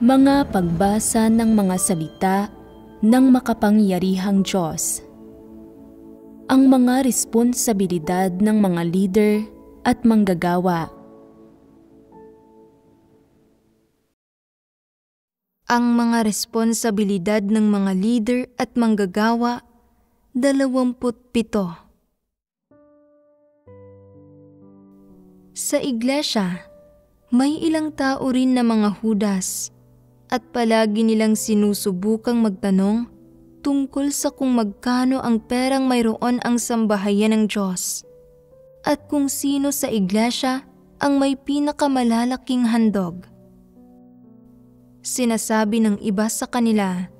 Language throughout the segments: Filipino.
Mga pagbasa ng mga salita ng makapangyarihang Diyos. Ang mga responsibilidad ng mga leader at manggagawa. Ang mga responsibilidad ng mga leader at manggagawa, 27. Sa iglesia, may ilang tao rin na mga Hudas at palagi nilang sinusubukang magtanong tungkol sa kung magkano ang perang mayroon ang sambahayan ng Diyos at kung sino sa iglesia ang may pinakamalalaking handog. Sinasabi ng iba sa kanila,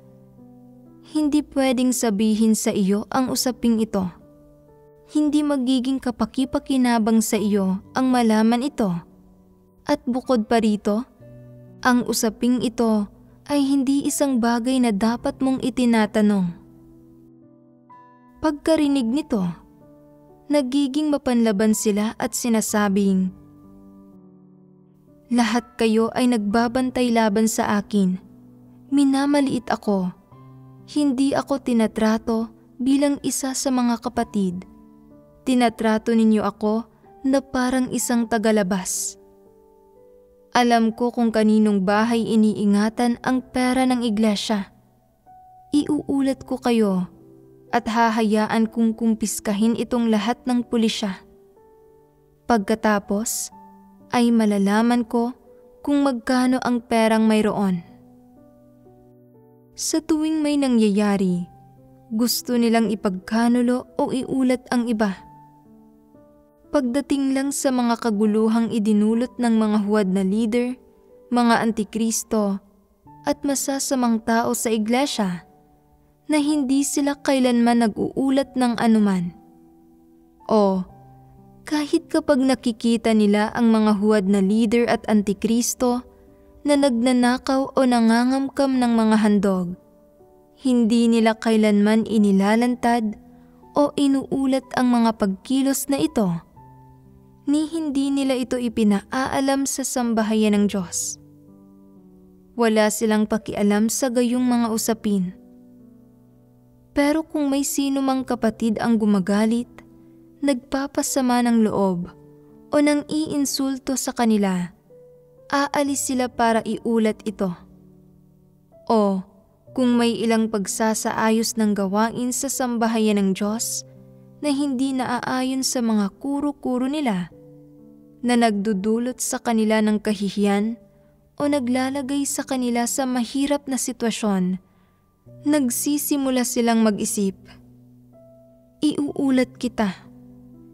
hindi pwedeng sabihin sa iyo ang usaping ito. Hindi magiging kapaki-pakinabang sa iyo ang malaman ito. At bukod pa rito, ang usaping ito ay hindi isang bagay na dapat mong itinatanong. Pagkarinig nito, nagiging mapanlaban sila at sinasabing, lahat kayo ay nagbabantay laban sa akin. Minamaliit ako. Hindi ako tinatrato bilang isa sa mga kapatid. Tinatrato ninyo ako na parang isang tagalabas. Alam ko kung kaninong bahay iniingatan ang pera ng iglesia. Iuulat ko kayo at hahayaan kong kumpiskahin itong lahat ng pulisya. Pagkatapos ay malalaman ko kung magkano ang perang mayroon. Sa tuwing may nangyayari, gusto nilang ipagkanulo o iulat ang iba. Pagdating lang sa mga kaguluhang idinulot ng mga huwad na leader, mga antikristo, at masasamang tao sa iglesia, na hindi sila kailanman nag-uulat ng anuman. O, kahit kapag nakikita nila ang mga huwad na leader at antikristo na nagnanakaw o nangangamkam ng mga handog, hindi nila kailanman inilalantad o inuulat ang mga pagkilos na ito, ni hindi nila ito ipinaalam sa sambahayan ng Diyos. Wala silang pakialam sa gayong mga usapin. Pero kung may sino mang kapatid ang gumagalit, nagpapasama ng loob o nang iinsulto sa kanila, aalis sila para iulat ito. O kung may ilang pagsasaayos ng gawain sa sambahayan ng Diyos na hindi naaayon sa mga kuro-kuro nila, na nagdudulot sa kanila ng kahihiyan o naglalagay sa kanila sa mahirap na sitwasyon, nagsisimula silang mag-isip, iuulat kita.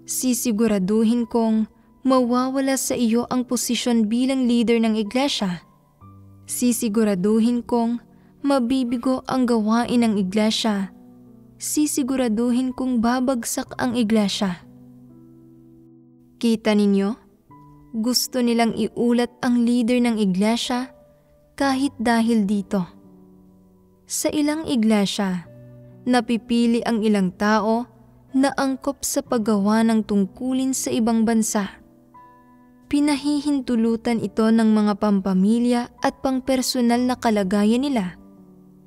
Sisiguraduhin kong mawawala sa iyo ang posisyon bilang leader ng iglesia. Sisiguraduhin kong mabibigo ang gawain ng iglesia. Sisiguraduhin kong babagsak ang iglesia. Kita ninyo? Gusto nilang iulat ang leader ng iglesia kahit dahil dito. Sa ilang iglesia, napipili ang ilang tao na angkop sa paggawa ng tungkulin sa ibang bansa. Pinahihintulutan ito ng mga pampamilya at pangpersonal na kalagayan nila.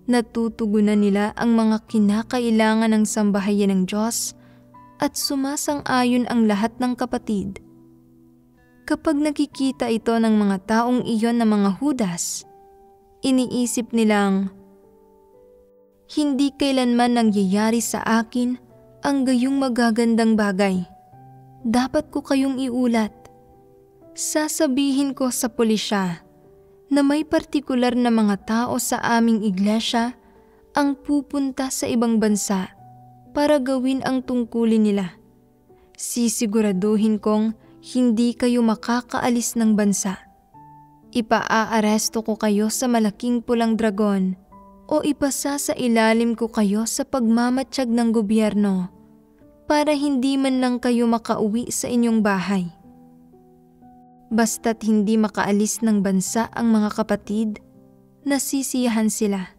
Natutugunan nila ang mga kinakailangan ng sambahayan ng Diyos at sumasang-ayon ang lahat ng kapatid. Kapag nakikita ito ng mga taong iyon na mga Hudas, iniisip nilang, hindi kailanman nangyayari sa akin ang gayong magagandang bagay. Dapat ko kayong iulat. Sasabihin ko sa pulisya na may partikular na mga tao sa aming iglesia ang pupunta sa ibang bansa para gawin ang tungkulin nila. Sisiguraduhin kong hindi kayo makakaalis ng bansa. Ipaaaresto ko kayo sa malaking pulang dragon o ipasa sa ilalim ko kayo sa pagmamatsyag ng gobyerno para hindi man lang kayo makauwi sa inyong bahay. Basta't hindi makaalis ng bansa ang mga kapatid, nasisiyahan sila.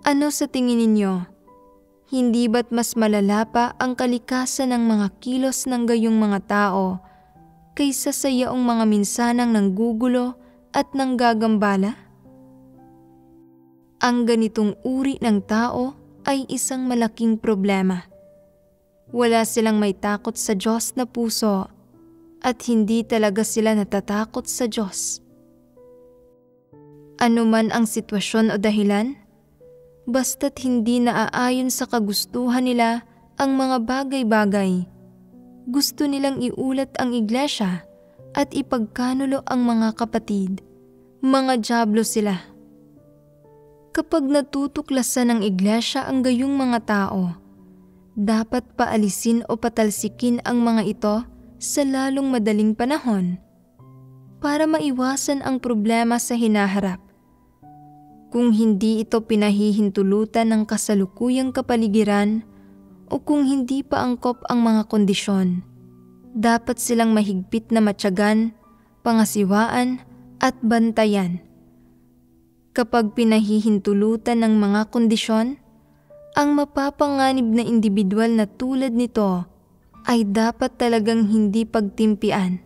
Ano sa tingin ninyo? Hindi ba't mas malala pa ang kalikasan ng mga kilos ng gayong mga tao kaysa sa yaong mga minsanang nanggugulo at nanggagambala? Ang ganitong uri ng tao ay isang malaking problema. Wala silang may takot sa Diyos na puso at hindi talaga sila natatakot sa Diyos. Ano man ang sitwasyon o dahilan, basta't hindi naaayon sa kagustuhan nila ang mga bagay-bagay, gusto nilang iulat ang iglesia at ipagkanulo ang mga kapatid. Mga dyablo sila. Kapag natutuklasan ng iglesia ang gayong mga tao, dapat paalisin o patalsikin ang mga ito sa lalong madaling panahon para maiwasan ang problema sa hinaharap. Kung hindi ito pinahihintulutan ng kasalukuyang kapaligiran o kung hindi pa angkop ang mga kondisyon, dapat silang mahigpit na matyagan, pangasiwaan at bantayan. Kapag pinahihintulutan ng mga kondisyon, ang mapapanganib na individual na tulad nito ay dapat talagang hindi pagtimpian.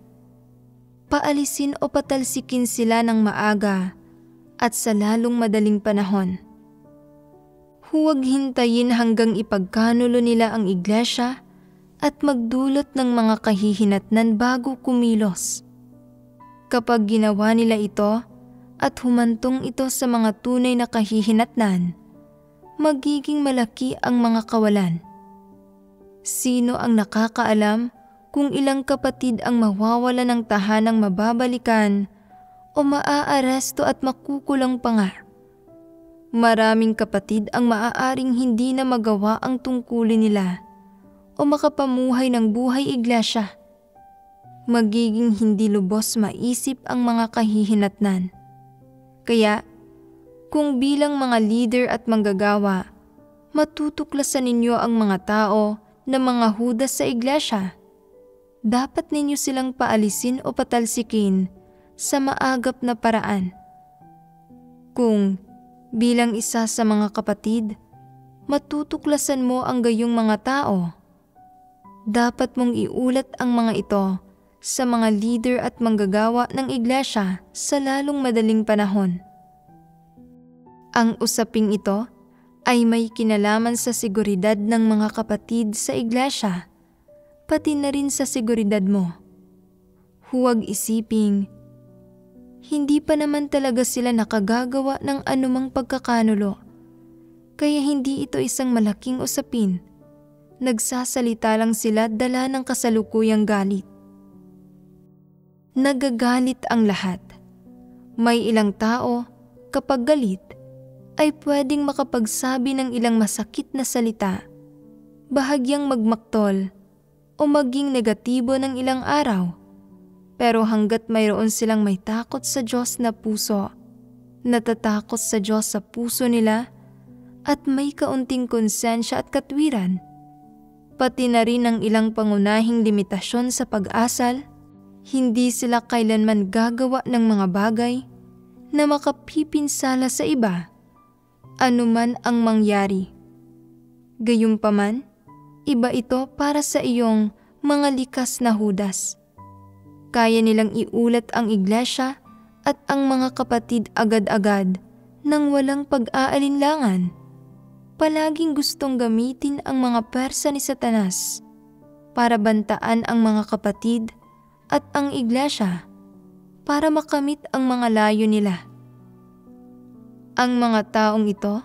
Paalisin o patalsikin sila ng maaga at sa lalong madaling panahon. Huwag hintayin hanggang ipagkanulo nila ang iglesia at magdulot ng mga kahihinatnan bago kumilos. Kapag ginawa nila ito at humantong ito sa mga tunay na kahihinatnan, magiging malaki ang mga kawalan. Sino ang nakakaalam kung ilang kapatid ang mawawala ng tahanang mababalikan o maaaresto at makukulong pa nga? Maraming kapatid ang maaaring hindi na magawa ang tungkulin nila o makapamuhay ng buhay iglesia. Magiging hindi lubos maisip ang mga kahihinatnan. Kaya, kung bilang mga leader at manggagawa, matutuklasan ninyo ang mga tao na mga hudas sa iglesia, dapat ninyo silang paalisin o patalsikin sa maagap na paraan. Kung bilang isa sa mga kapatid, matutuklasan mo ang gayong mga tao, dapat mong iulat ang mga ito sa mga leader at manggagawa ng iglesia sa lalong madaling panahon. Ang usaping ito ay may kinalaman sa seguridad ng mga kapatid sa iglesia, pati na rin sa seguridad mo. Huwag isiping, hindi pa naman talaga sila nakagagawa ng anumang pagkakanulo, kaya hindi ito isang malaking usapin. Nagsasalita lang sila dala ng kasalukuyang galit. Nagagalit ang lahat. May ilang tao, kapag galit, ay pwedeng makapagsabi ng ilang masakit na salita, bahagyang magmaktol, o maging negatibo ng ilang araw. Pero hanggat mayroon silang may takot sa Diyos na puso, natatakot sa Diyos sa puso nila, at may kaunting konsensya at katwiran, pati na rin ang ilang pangunahing limitasyon sa pag-asal, hindi sila kailanman gagawa ng mga bagay na makapipinsala sa iba, anuman ang mangyari. Gayunpaman, iba ito para sa iyong mga likas na hudas. Kaya nilang iulat ang iglesia at ang mga kapatid agad-agad nang walang pag-aalinlangan. Palaging gustong gamitin ang mga persa ni Satanas para bantaan ang mga kapatid at ang iglesia para makamit ang mga layo nila. Ang mga taong ito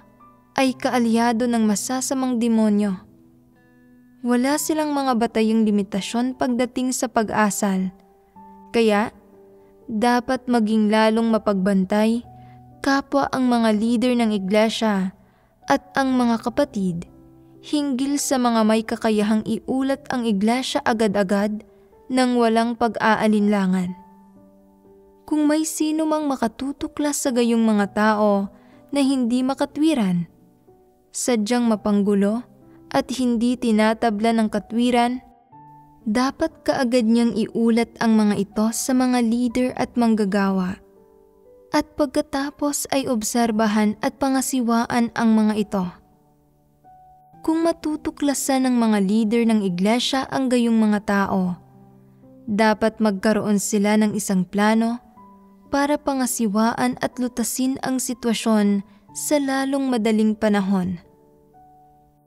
ay kaalyado ng masasamang demonyo. Wala silang mga batayang limitasyon pagdating sa pag-asal, kaya dapat maging lalong mapagbantay kapwa ang mga leader ng iglesia at ang mga kapatid hinggil sa mga may kakayahang iulat ang iglesia agad-agad nang walang pag-aalinlangan. Kung may sino mang makatutuklas sa gayong mga tao na hindi makatwiran, sadyang mapanggulo at hindi tinatabla ng katwiran, dapat kaagad niyang iulat ang mga ito sa mga leader at manggagawa. At pagkatapos ay obserbahan at pangasiwaan ang mga ito. Kung matutuklasan ng mga leader ng iglesia ang gayong mga tao, dapat magkaroon sila ng isang plano para pangasiwaan at lutasin ang sitwasyon sa lalong madaling panahon.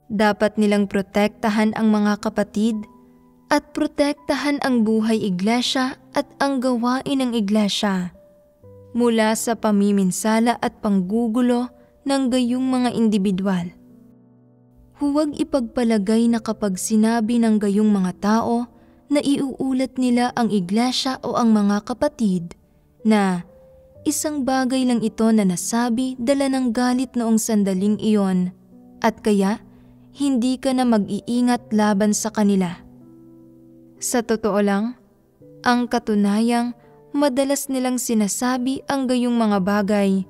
Dapat nilang protektahan ang mga kapatid at protektahan ang buhay iglesia at ang gawain ng iglesia mula sa pamiminsala at panggugulo ng gayong mga individual. Huwag ipagpalagay na kapag sinabi ng gayong mga tao na iuulat nila ang iglesia o ang mga kapatid na isang bagay lang ito na nasabi dala ng galit noong sandaling iyon at kaya hindi ka na mag-iingat laban sa kanila. Sa totoo lang, ang katunayang madalas nilang sinasabi ang gayong mga bagay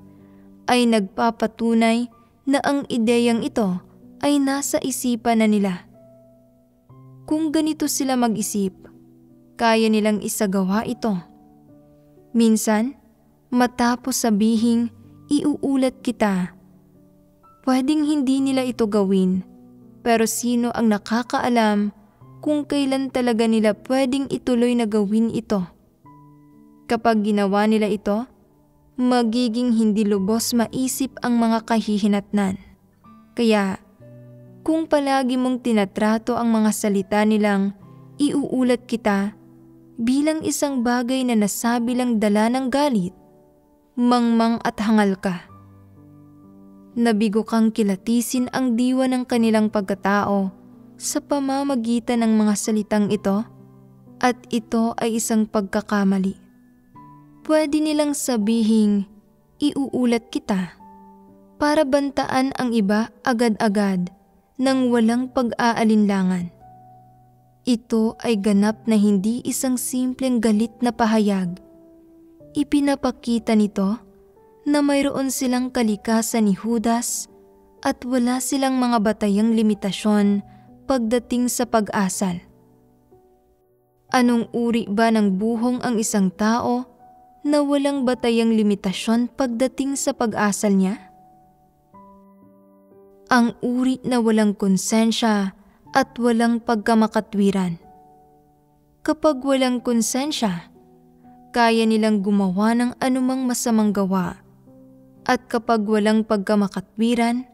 ay nagpapatunay na ang ideyang ito ay nasa isipan na nila. Kung ganito sila mag-isip, kaya nilang isagawa ito. Minsan, matapos sabihing iuulat kita, pwedeng hindi nila ito gawin, pero sino ang nakakaalam kung kailan talaga nila pwedeng ituloy na gawin ito? Kapag ginawa nila ito, magiging hindi lubos maisip ang mga kahihinatnan. Kaya, kung palagi mong tinatrato ang mga salita nilang iuulat kita bilang isang bagay na nasabi lang dala ng galit, mangmang at hangal ka. Nabigo kang kilatisin ang diwa ng kanilang pagkatao sa pamamagitan ng mga salitang ito at ito ay isang pagkakamali. Pwede nilang sabihing iuulat kita para bantaan ang iba agad-agad nang walang pag-aalinlangan. Ito ay ganap na hindi isang simpleng galit na pahayag. Ipinapakita nito na mayroon silang kalikasan ni Judas at wala silang mga batayang limitasyon pagdating sa pag-asal. Anong uri ba ng buhong ang isang tao na walang batayang limitasyon pagdating sa pag-asal niya? Ang uri na walang konsensya at walang pagkamakatwiran. Kapag walang konsensya, kaya nilang gumawa ng anumang masamang gawa. At kapag walang pagkamakatwiran,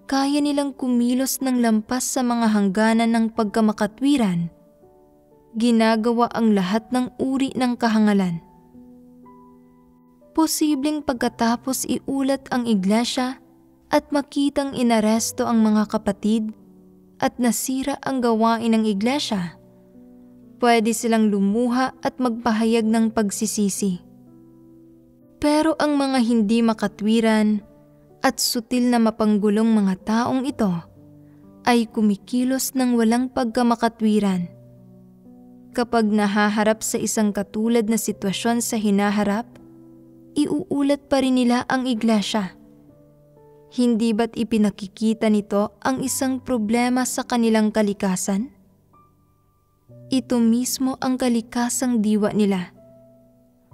kaya nilang kumilos ng lampas sa mga hangganan ng pagkamakatwiran. Ginagawa ang lahat ng uri ng kahangalan. Posibleng pagkatapos iulat ang iglesia at makitang inaresto ang mga kapatid at nasira ang gawain ng iglesia, pwede silang lumuha at magpahayag ng pagsisisi. Pero ang mga hindi makatwiran at sutil na mapanggulong mga taong ito ay kumikilos ng walang pagkamakatwiran. Kapag nahaharap sa isang katulad na sitwasyon sa hinaharap, iuulat pa rin nila ang iglesia. Hindi ba't ipinakikita nito ang isang problema sa kanilang kalikasan? Ito mismo ang kalikasang diwa nila.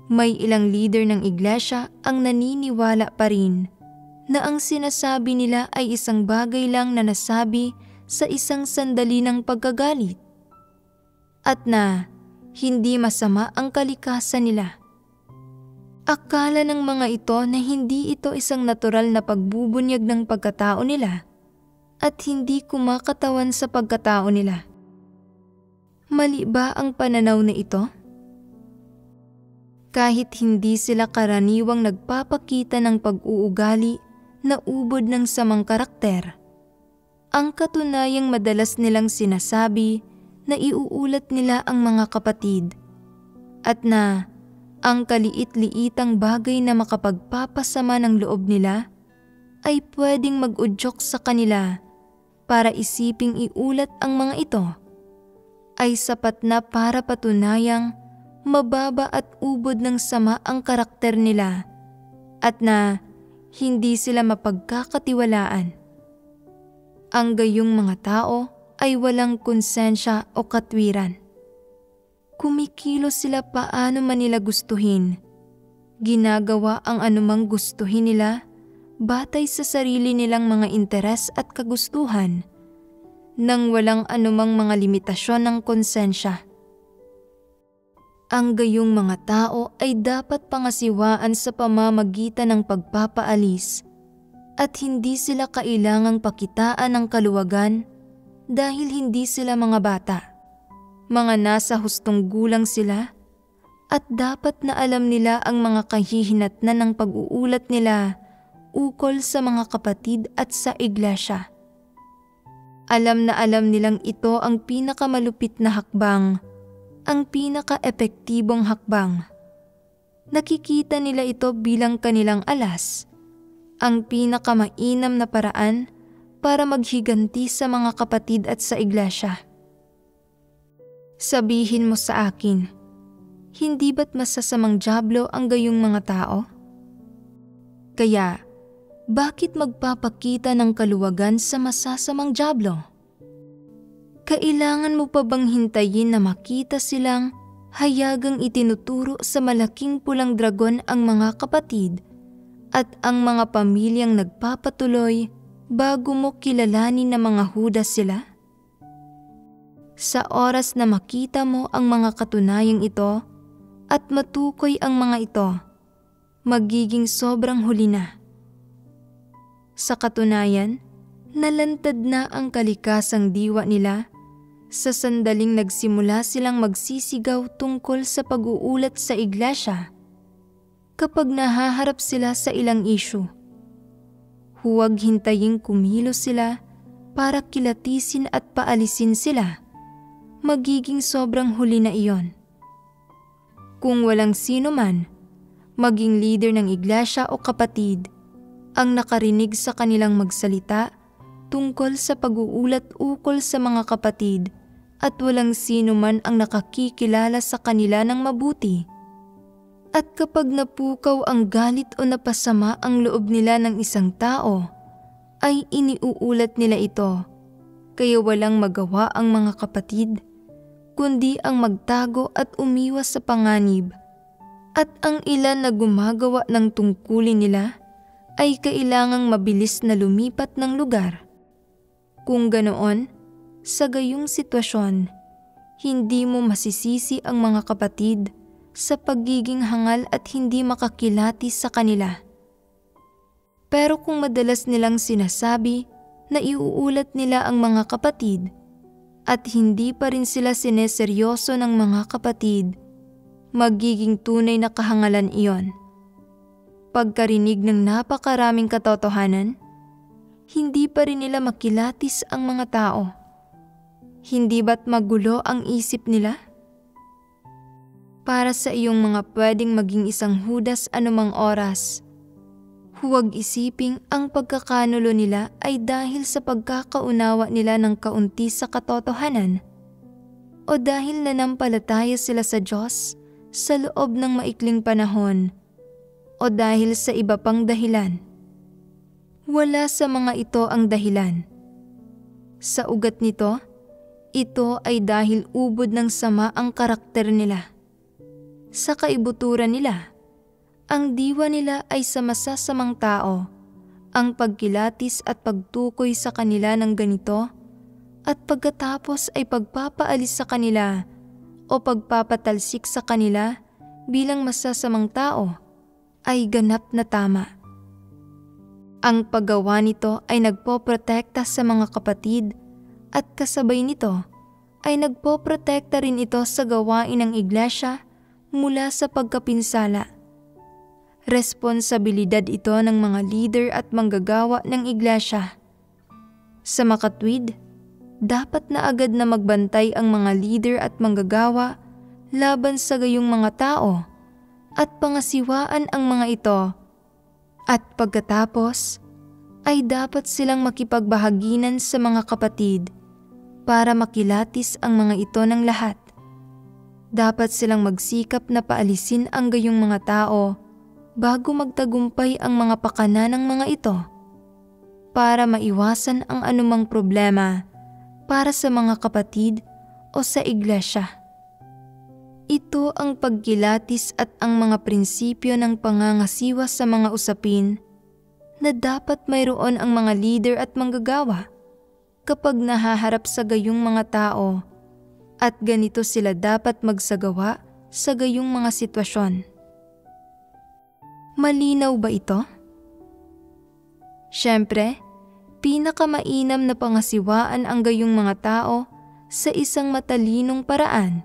May ilang leader ng iglesia ang naniniwala pa rin na ang sinasabi nila ay isang bagay lang na nasabi sa isang sandali ng pagkagalit at na hindi masama ang kalikasan nila. Akala ng mga ito na hindi ito isang natural na pagbubunyag ng pagkatao nila at hindi kumakatawan sa pagkatao nila. Mali ba ang pananaw na ito? Kahit hindi sila karaniwang nagpapakita ng pag-uugali na ubod ng samang karakter, ang katunayang madalas nilang sinasabi na iuulat nila ang mga kapatid at na ang kaliit-liitang bagay na makapagpapasama ng loob nila ay pwedeng mag-udyok sa kanila para isiping iulat ang mga ito ay sapat na para patunayang mababa at ubod ng sama ang karakter nila at na hindi sila mapagkakatiwalaan. Ang gayong mga tao ay walang konsensya o katwiran. Kumikilos sila paano man nila gustuhin. Ginagawa ang anumang gustuhin nila batay sa sarili nilang mga interes at kagustuhan nang walang anumang mga limitasyon ng konsensya. Ang gayong mga tao ay dapat pangasiwaan sa pamamagitan ng pagpapaalis at hindi sila kailangang pakitaan ng kaluwagan dahil hindi sila mga bata. Mga nasa hustong gulang sila at dapat na alam nila ang mga kahihinatnan ng pag-uulat nila ukol sa mga kapatid at sa iglesia. Alam na alam nilang ito ang pinakamalupit na hakbang, ang pinaka-epektibong hakbang. Nakikita nila ito bilang kanilang alas, ang pinakamainam na paraan para maghiganti sa mga kapatid at sa iglesia. Sabihin mo sa akin, hindi ba't masasamang dyablo ang gayong mga tao? Kaya, bakit magpapakita ng kaluwagan sa masasamang dyablo? Kailangan mo pa bang hintayin na makita silang hayagang itinuturo sa malaking pulang dragon ang mga kapatid at ang mga pamilyang nagpapatuloy bago mo kilalanin na mga Hudas sila? Sa oras na makita mo ang mga katunayang ito at matukoy ang mga ito, magiging sobrang huli na. Sa katunayan, nalantad na ang kalikasang diwa nila sa sandaling nagsimula silang magsisigaw tungkol sa pag-uulat sa iglesia. Kapag nahaharap sila sa ilang issue, huwag hintaying kumilos sila para kilatisin at paalisin sila. Magiging sobrang huli na iyon. Kung walang sino man, maging leader ng iglesia o kapatid, ang nakarinig sa kanilang magsalita tungkol sa pag-uulat ukol sa mga kapatid at walang sino man ang nakakikilala sa kanila ng mabuti. At kapag napukaw ang galit o napasama ang loob nila ng isang tao, ay iniuulat nila ito, kaya walang magawa ang mga kapatid, kundi ang magtago at umiwas sa panganib. At ang ilan na gumagawa ng tungkulin nila ay kailangang mabilis na lumipat ng lugar. Kung ganoon, sa gayong sitwasyon, hindi mo masisisi ang mga kapatid sa pagiging hangal at hindi makakilatis sa kanila. Pero kung madalas nilang sinasabi na iuulat nila ang mga kapatid at hindi pa rin sila sineseryoso ng mga kapatid, magiging tunay na kahangalan iyon. Pagkarinig ng napakaraming katotohanan, hindi pa rin nila makilatis ang mga tao. Hindi ba't magulo ang isip nila? Para sa iyong mga pwedeng maging isang Hudas anumang oras, huwag isiping ang pagkakanulo nila ay dahil sa pagkakaunawa nila ng kaunti sa katotohanan o dahil nanampalataya sila sa Diyos sa loob ng maikling panahon o dahil sa iba pang dahilan. Wala sa mga ito ang dahilan. Sa ugat nito, ito ay dahil ubod ng sama ang karakter nila. Sa kaibuturan nila, ang diwa nila ay sa masasamang tao, ang pagkilatis at pagtukoy sa kanila ng ganito at pagkatapos ay pagpapaalis sa kanila o pagpapatalsik sa kanila bilang masasamang tao ay ganap na tama. Ang paggawa nito ay nagpoprotekta sa mga kapatid at kasabay nito ay nagpoprotekta rin ito sa gawain ng iglesia mula sa pagkapinsala. Responsibilidad ito ng mga leader at manggagawa ng iglesia. Sa makatwid, dapat na agad na magbantay ang mga leader at manggagawa laban sa gayong mga tao at pangasiwaan ang mga ito. At pagkatapos, ay dapat silang makipagbahaginan sa mga kapatid para makilatis ang mga ito ng lahat. Dapat silang magsikap na paalisin ang gayong mga tao bago magtagumpay ang mga pakana ng mga ito para maiwasan ang anumang problema para sa mga kapatid o sa iglesia. Ito ang pagkilatis at ang mga prinsipyo ng pangangasiwa sa mga usapin na dapat mayroon ang mga leader at manggagawa kapag nahaharap sa gayong mga tao at ganito sila dapat magsagawa sa gayong mga sitwasyon. Malinaw ba ito? Siyempre, pinakamainam na pangasiwaan ang gayong mga tao sa isang matalinong paraan.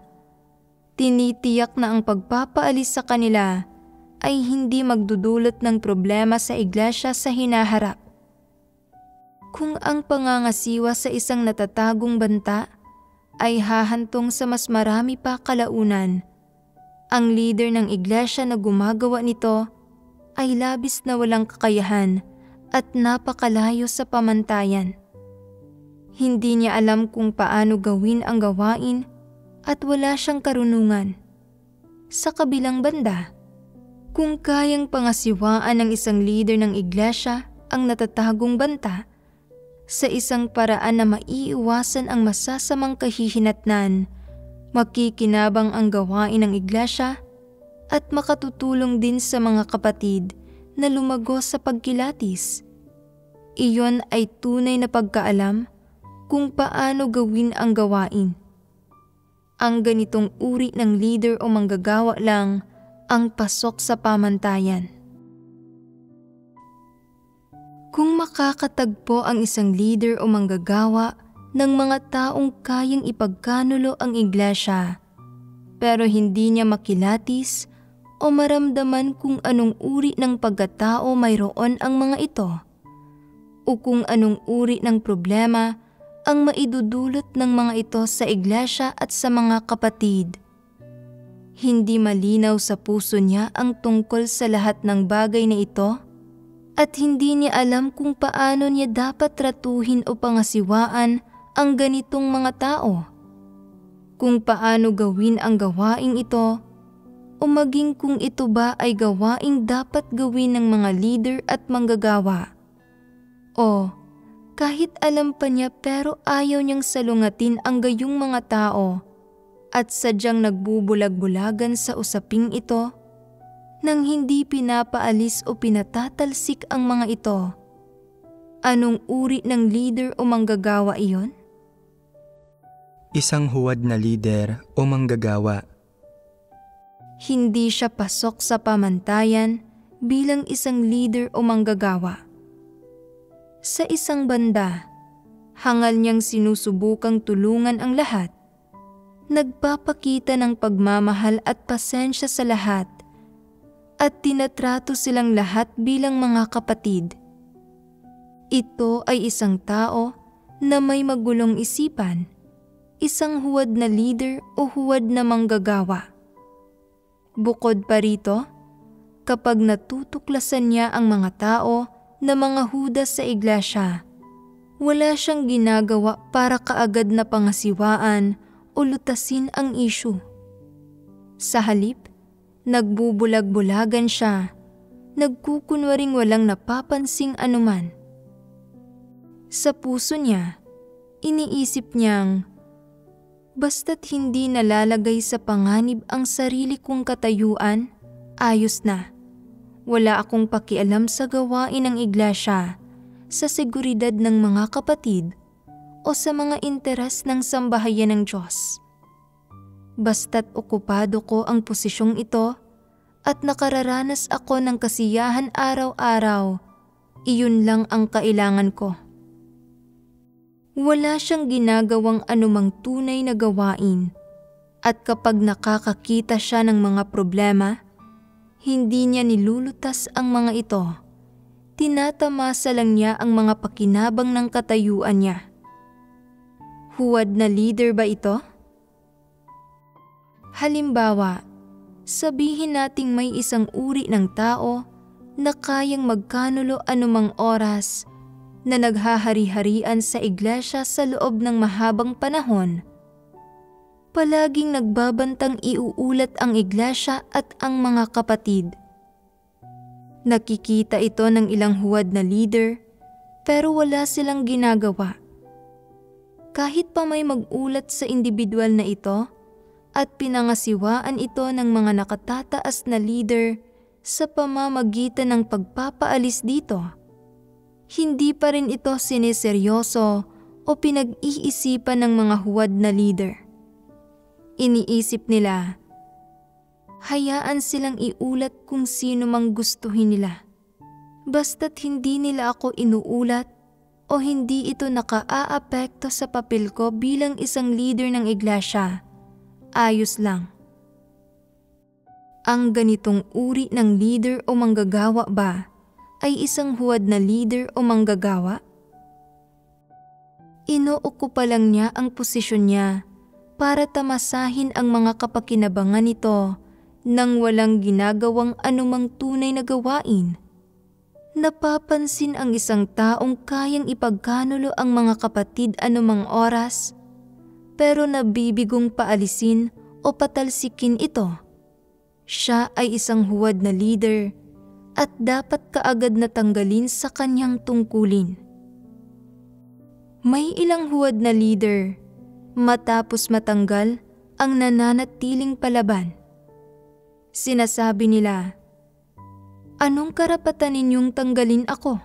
Tinitiyak na ang pagpapaalis sa kanila ay hindi magdudulot ng problema sa iglesia sa hinaharap. Kung ang pangangasiwa sa isang natatagong banta ay hahantong sa mas marami pa kalaunan, ang leader ng iglesia na gumagawa nito ay labis na walang kakayahan at napakalayo sa pamantayan. Hindi niya alam kung paano gawin ang gawain at wala siyang karunungan. Sa kabilang banda, kung kayang pangasiwaan ng isang leader ng iglesia ang natatagong banta sa isang paraan na maiiwasan ang masasamang kahihinatnan, makikinabang ang gawain ng iglesia at makatutulong din sa mga kapatid na lumago sa pagkilatis. Iyon ay tunay na pagkaalam kung paano gawin ang gawain. Ang ganitong uri ng leader o manggagawa lang ang pasok sa pamantayan. Kung makakatagpo ang isang leader o manggagawa ng mga taong kayang ipagkanulo ang iglesia, pero hindi niya makilatis o maramdaman kung anong uri ng pagkatao mayroon ang mga ito, o kung anong uri ng problema ang maidudulot ng mga ito sa iglesia at sa mga kapatid. Hindi malinaw sa puso niya ang tungkol sa lahat ng bagay na ito at hindi niya alam kung paano niya dapat tratuhin o pangasiwaan ang ganitong mga tao, kung paano gawin ang gawaing ito o maging kung ito ba ay gawaing dapat gawin ng mga leader at manggagawa. O kahit alam pa niya pero ayaw niyang salungatin ang gayong mga tao at sadyang nagbubulag-bulagan sa usaping ito nang hindi pinapaalis o pinatatalsik ang mga ito. Anong uri ng leader o manggagawa iyon? Isang huwad na leader o manggagawa. Hindi siya pasok sa pamantayan bilang isang leader o manggagawa. Sa isang banda, hangal niyang sinusubukang tulungan ang lahat. Nagpapakita ng pagmamahal at pasensya sa lahat at tinatrato silang lahat bilang mga kapatid. Ito ay isang tao na may magulong isipan, isang huwad na leader o huwad na manggagawa. Bukod pa rito, kapag natutuklasan niya ang mga tao na mga hudas sa iglesia, wala siyang ginagawa para kaagad na pangasiwaan o lutasin ang issue. Sa halip, nagbubulag-bulagan siya, nagkukunwaring walang napapansing anuman. Sa puso niya, iniisip niyang, basta't hindi nalalagay sa panganib ang sarili kong katayuan, ayos na. Wala akong pakialam sa gawain ng iglesia, sa seguridad ng mga kapatid, o sa mga interes ng sambahayan ng Diyos. Basta't okupado ko ang posisyong ito at nakararanas ako ng kasiyahan araw-araw, iyon lang ang kailangan ko. Wala siyang ginagawang anumang tunay na gawain at kapag nakakakita siya ng mga problema, hindi niya nilulutas ang mga ito. Tinatamasa lang niya ang mga pakinabang ng katayuan niya. Huwad na leader ba ito? Halimbawa, sabihin nating may isang uri ng tao na kayang magkanulo anumang oras na naghahari-harian sa iglesia sa loob ng mahabang panahon. Palaging nagbabantang iuulat ang iglesia at ang mga kapatid. Nakikita ito ng ilang huwad na leader pero wala silang ginagawa. Kahit pa may mag-ulat sa individual na ito at pinangasiwaan ito ng mga nakatataas na leader sa pamamagitan ng pagpapaalis dito, hindi pa rin ito sineseryoso o pinag-iisipan ng mga huwad na leader. Iniisip nila, hayaan silang iulat kung sino mang gustuhin nila. Basta't hindi nila ako inuulat o hindi ito nakaaapekto sa papel ko bilang isang leader ng iglesia, ayos lang. Ang ganitong uri ng leader o manggagawa ba ay isang huwad na leader o manggagawa? Inookupa lang niya ang posisyon niya para tamasahin ang mga kapakinabangan nito nang walang ginagawang anumang tunay na gawain. Napapansin ang isang taong kayang ipagkanulo ang mga kapatid anumang oras, pero nabibigong paalisin o patalsikin ito. Siya ay isang huwad na leader at dapat kaagad na tanggalin sa kanyang tungkulin. May ilang huwad na leader, matapos matanggal ang nananatiling palaban. Sinasabi nila, "Anong karapatan ninyong tanggalin ako?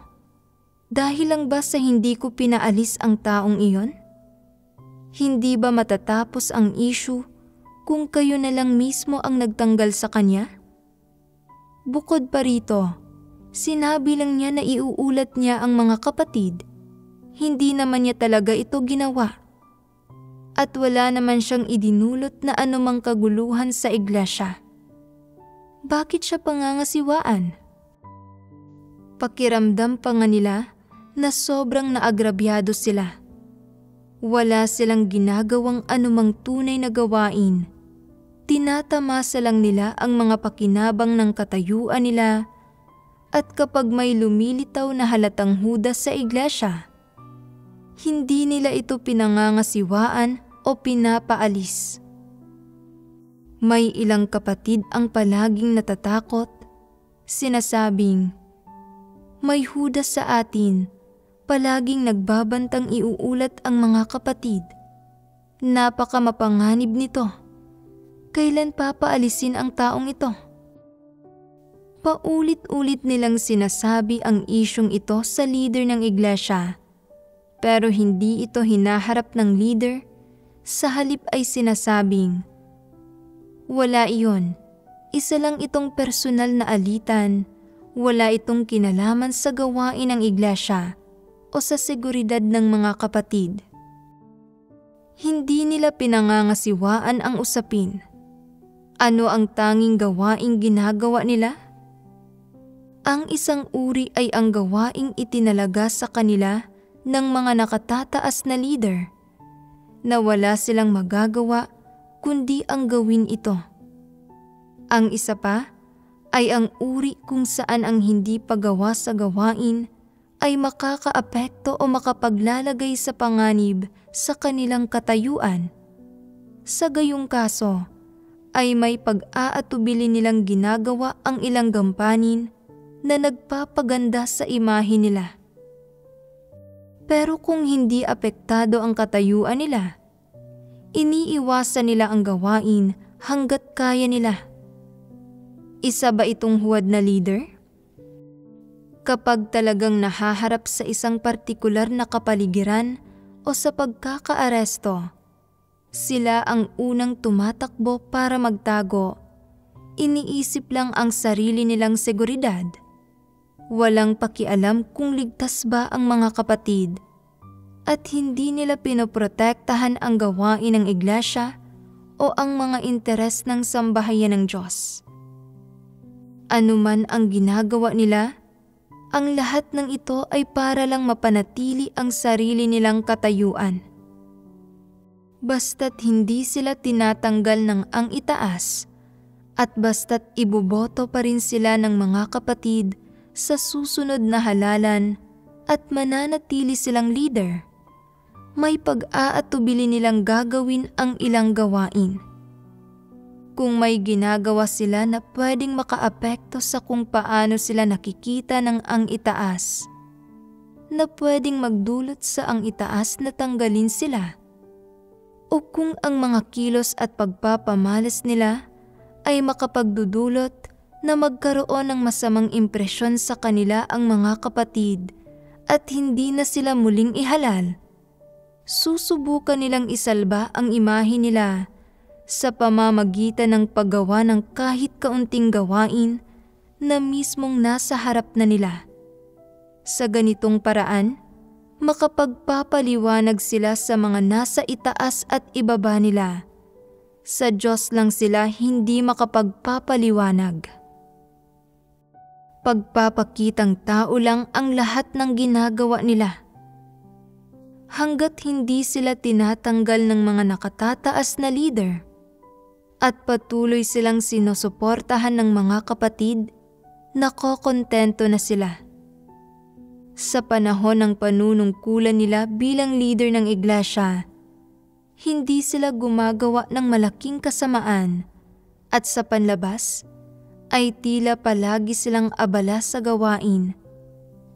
Dahil lang ba sa hindi ko pinaalis ang taong iyon? Hindi ba matatapos ang issue kung kayo na lang mismo ang nagtanggal sa kanya?" Bukod pa rito, sinabi lang niya na iuulat niya ang mga kapatid. Hindi naman niya talaga ito ginawa. At wala naman siyang idinulot na anumang kaguluhan sa iglesia. Bakit siya pangangasiwaan? Pakiramdam pa nga nila na sobrang naagrabyado sila. Wala silang ginagawang anumang tunay na gawain. Tinatamasa lang nila ang mga pakinabang ng katayuan nila at kapag may lumilitaw na halatang hudas sa iglesia, hindi nila ito pinangangasiwaan o pinapaalis. May ilang kapatid ang palaging natatakot, sinasabing, "May hudas sa atin, palaging nagbabantang iuulat ang mga kapatid. Napaka mapanganib nito. Kailan papaalisin ang taong ito?" Paulit-ulit nilang sinasabi ang isyong ito sa leader ng iglesia, pero hindi ito hinaharap ng leader, sa halip ay sinasabing, "Wala iyon, isa lang itong personal na alitan, wala itong kinalaman sa gawain ng iglesia o sa seguridad ng mga kapatid." Hindi nila pinangangasiwaan ang usapin. Ano ang tanging gawaing ginagawa nila? Ang isang uri ay ang gawaing itinalaga sa kanila ng mga nakatataas na leader, na wala silang magagawa kundi ang gawin ito. Ang isa pa ay ang uri kung saan ang hindi paggawa sa gawain ay makakaapekto o makapaglalagay sa panganib sa kanilang katayuan. Sa gayong kaso, ay may pag-aatubili nilang ginagawa ang ilang gampanin na nagpapaganda sa imahe nila. Pero kung hindi apektado ang katayuan nila, iniiwasan nila ang gawain hanggat kaya nila. Isa ba itong huwad na leader? Kapag talagang nahaharap sa isang partikular na kapaligiran o sa pagkakaaresto, sila ang unang tumatakbo para magtago. Iniisip lang ang sarili nilang seguridad. Walang pakialam kung ligtas ba ang mga kapatid at hindi nila pinoprotektahan ang gawain ng iglesia o ang mga interes ng sambahayan ng Diyos. Ano man ang ginagawa nila, ang lahat ng ito ay para lang mapanatili ang sarili nilang katayuan. Basta't hindi sila tinatanggal ng ang itaas at basta't iboboto pa rin sila ng mga kapatid sa susunod na halalan at mananatili silang leader, may pag-aatubili nilang gagawin ang ilang gawain. Kung may ginagawa sila na pwedeng makaapekto sa kung paano sila nakikita ng ang itaas, na pwedeng magdulot sa ang itaas na tanggalin sila, o kung ang mga kilos at pagpapamalas nila ay makapagdudulot na magkaroon ng masamang impresyon sa kanila ang mga kapatid at hindi na sila muling ihalal, susubukan nilang isalba ang imahe nila sa pamamagitan ng paggawa ng kahit kaunting gawain na mismong nasa harap na nila. Sa ganitong paraan, makapagpapaliwanag sila sa mga nasa itaas at ibaba nila. Sa Diyos lang sila hindi makapagpapaliwanag. Pagpapakitang tao lang ang lahat ng ginagawa nila. Hanggat hindi sila tinatanggal ng mga nakatataas na leader at patuloy silang sinusuportahan ng mga kapatid, nakokontento na sila. Sa panahon ng panunungkulan nila bilang leader ng iglesia, hindi sila gumagawa ng malaking kasamaan at sa panlabas ay tila palagi silang abala sa gawain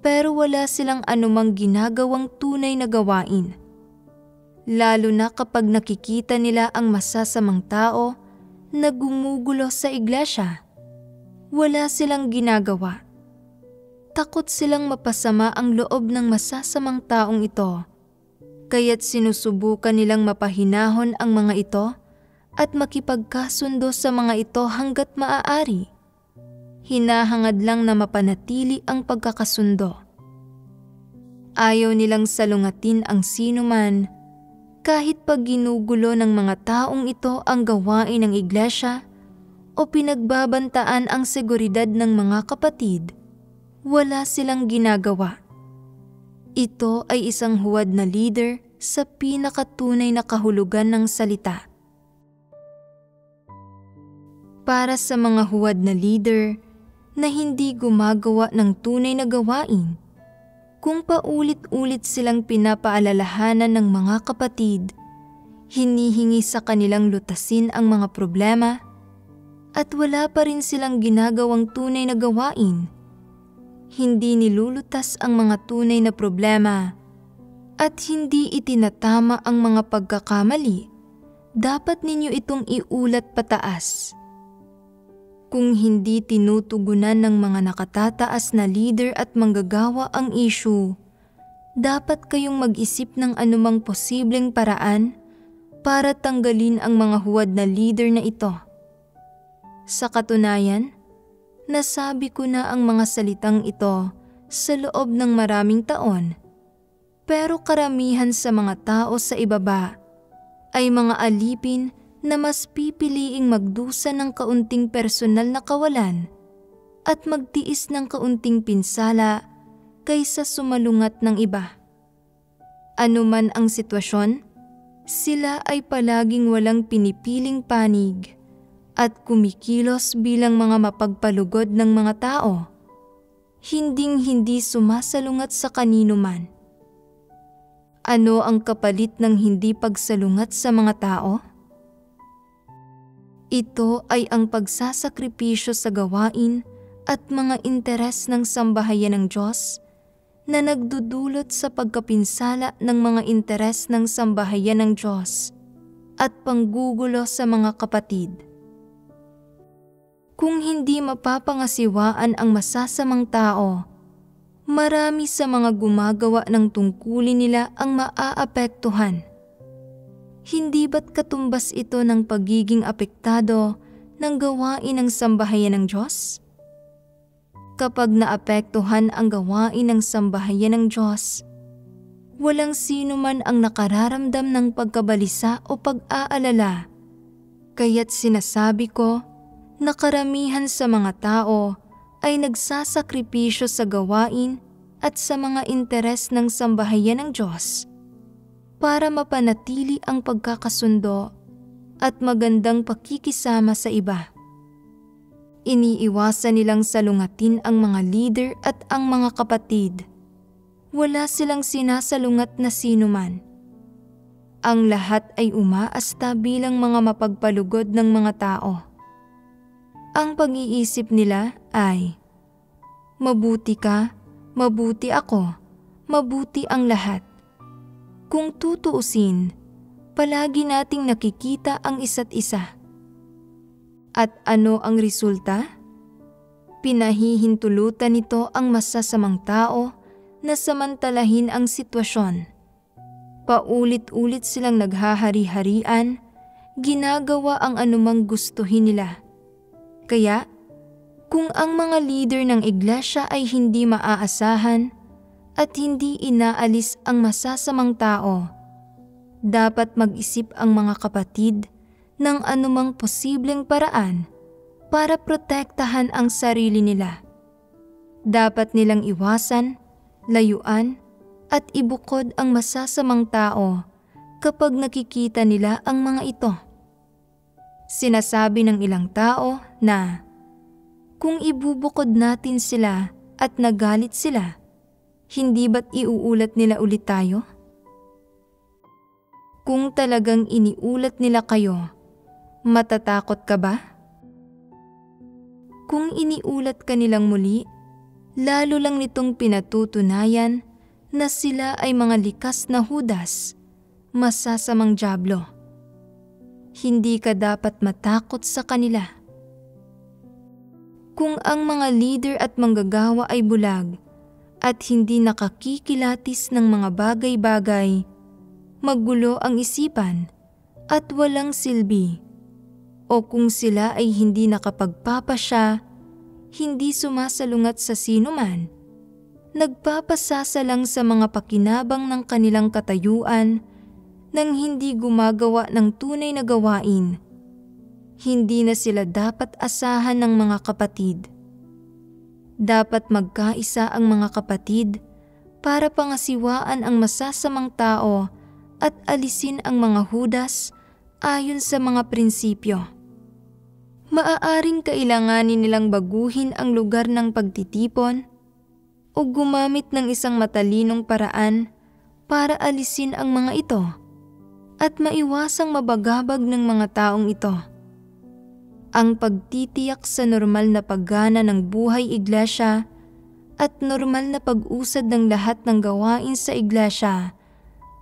pero wala silang anumang ginagawang tunay na gawain. Lalo na kapag nakikita nila ang masasamang tao na gumugulo sa iglesia, wala silang ginagawa. Takot silang mapasama ang loob ng masasamang taong ito, kaya't sinusubukan nilang mapahinahon ang mga ito at makipagkasundo sa mga ito hanggat maaari. Hinahangad lang na mapanatili ang pagkakasundo. Ayaw nilang salungatin ang sinuman kahit pag ginugulo ng mga taong ito ang gawain ng iglesia o pinagbabantaan ang seguridad ng mga kapatid. Wala silang ginagawa. Ito ay isang huwad na leader sa pinakatunay na kahulugan ng salita. Para sa mga huwad na leader na hindi gumagawa ng tunay na gawain, kung paulit-ulit silang pinapaalalahanan ng mga kapatid, hinihingi sa kanilang lutasin ang mga problema, at wala pa rin silang ginagawang tunay na gawain, hindi nilulutas ang mga tunay na problema, at hindi itinatama ang mga pagkakamali, dapat ninyo itong iulat pataas. Kung hindi tinutugunan ng mga nakatataas na leader at manggagawa ang issue, dapat kayong mag-isip ng anumang posibleng paraan para tanggalin ang mga huwad na leader na ito. Sa katunayan, nasabi ko na ang mga salitang ito sa loob ng maraming taon, pero karamihan sa mga tao sa ibaba ay mga alipin na mas pipiliing magdusa ng kaunting personal na kawalan at magtiis ng kaunting pinsala kaysa sumalungat ng iba. Ano man ang sitwasyon, sila ay palaging walang pinipiling panig at kumikilos bilang mga mapagpalugod ng mga tao, hinding-hindi sumasalungat sa kanino man. Ano ang kapalit ng hindi pagsalungat sa mga tao? Ito ay ang pagsasakripisyo sa gawain at mga interes ng sambahayan ng Diyos na nagdudulot sa pagkapinsala ng mga interes ng sambahayan ng Diyos at panggugulo sa mga kapatid. Kung hindi mapapangasiwaan ang masasamang tao, marami sa mga gumagawa ng tungkulin nila ang maaapektuhan. Hindi ba't katumbas ito ng pagiging apektado ng gawain ng sambahayan ng Diyos? Kapag naapektuhan ang gawain ng sambahayan ng Diyos, walang sino man ang nakararamdam ng pagkabalisa o pag-aalala. Kaya't sinasabi ko na karamihan sa mga tao ay nagsasakripisyo sa gawain at sa mga interes ng sambahayan ng Diyos para mapanatili ang pagkakasundo at magandang pakikisama sa iba. Iniiwasan nilang salungatin ang mga leader at ang mga kapatid. Wala silang sinasalungat na sinuman. Ang lahat ay umaasta bilang mga mapagpalugod ng mga tao. Ang pag-iisip nila ay, mabuti ka, mabuti ako, mabuti ang lahat. Kung tutuusin, palagi nating nakikita ang isa't isa. At ano ang resulta? Pinahihintulutan nito ang masasamang tao na samantalahin ang sitwasyon. Paulit-ulit silang naghahari-harian, ginagawa ang anumang gustuhin nila. Kaya, kung ang mga leader ng iglesia ay hindi maaasahan, at hindi inaalis ang masasamang tao, dapat mag-isip ang mga kapatid ng anumang posibleng paraan para protektahan ang sarili nila. Dapat nilang iwasan, layuan, at ibukod ang masasamang tao kapag nakikita nila ang mga ito. Sinasabi ng ilang tao na kung ibubukod natin sila at nagalit sila, hindi ba't iuulat nila ulit tayo? Kung talagang iniulat nila kayo, matatakot ka ba? Kung iniulat ka nilang muli, lalo lang nitong pinatutunayan na sila ay mga likas na Judas, masasamang dyablo. Hindi ka dapat matakot sa kanila. Kung ang mga leader at manggagawa ay bulag at hindi nakakikilatis ng mga bagay-bagay, magulo ang isipan at walang silbi, o kung sila ay hindi nakapagpapasya, hindi sumasalungat sa sinuman, nagpapasasa lang sa mga pakinabang ng kanilang katayuan nang hindi gumagawa ng tunay na gawain, hindi na sila dapat asahan ng mga kapatid. Dapat magkaisa ang mga kapatid para pangasiwaan ang masasamang tao at alisin ang mga Judas ayon sa mga prinsipyo. Maaaring kailanganin nilang baguhin ang lugar ng pagtitipon o gumamit ng isang matalinong paraan para alisin ang mga ito at maiwasang mabagabag ng mga taong ito. Ang pagtitiyak sa normal na paggana ng buhay iglesia at normal na pag-usad ng lahat ng gawain sa iglesia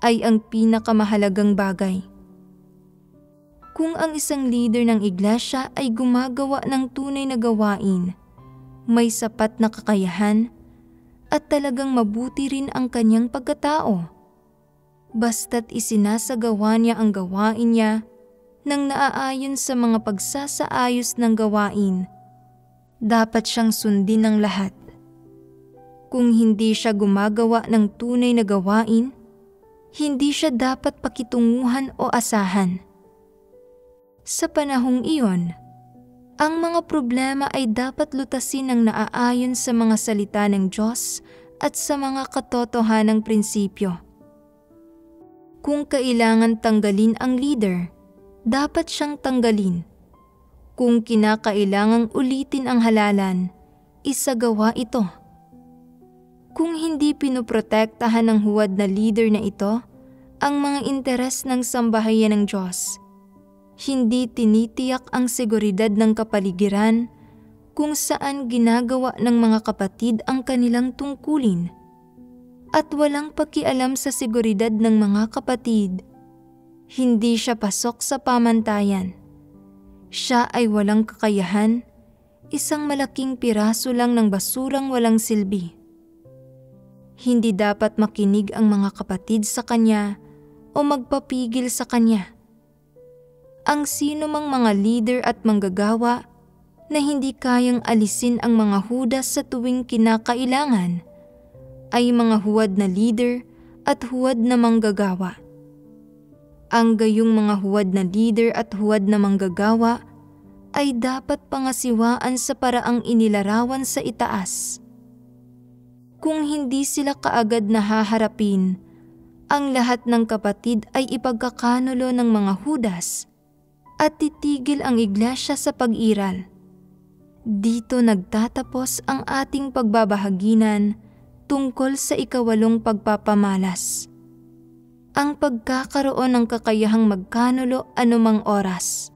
ay ang pinakamahalagang bagay. Kung ang isang leader ng iglesia ay gumagawa ng tunay na gawain, may sapat na kakayahan at talagang mabuti rin ang kanyang pagkatao, basta't isinasagawa niya ang gawain niya nang naaayon sa mga pagsasaayos ng gawain, dapat siyang sundin ng lahat. Kung hindi siya gumagawa ng tunay na gawain, hindi siya dapat pakitunguhan o asahan. Sa panahong iyon, ang mga problema ay dapat lutasin ng naaayon sa mga salita ng Diyos at sa mga katotohanang prinsipyo. Kung kailangan tanggalin ang leader, dapat siyang tanggalin. Kung kinakailangang ulitin ang halalan, isagawa ito. Kung hindi pinoprotektahan ng huwad na leader na ito ang mga interes ng sambahayan ng Diyos, hindi tinitiyak ang seguridad ng kapaligiran kung saan ginagawa ng mga kapatid ang kanilang tungkulin, at walang pakialam sa seguridad ng mga kapatid, hindi siya pasok sa pamantayan. Siya ay walang kakayahan, isang malaking piraso lang ng basurang walang silbi. Hindi dapat makinig ang mga kapatid sa kanya o magpapigil sa kanya. Ang sino mang mga leader at manggagawa na hindi kayang alisin ang mga Judas sa tuwing kinakailangan ay mga huwad na leader at huwad na manggagawa. Ang gayong mga huwad na leader at huwad na manggagawa ay dapat pangasiwaan sa paraang inilarawan sa itaas. Kung hindi sila kaagad na haharapin, ang lahat ng kapatid ay ipagkakanulo ng mga Judas at titigil ang iglesia sa pag-iral. Dito nagtatapos ang ating pagbabahaginan tungkol sa 8 pagpapamalas. Ang pagkakaroon ng kakayahang magkanulo anumang oras.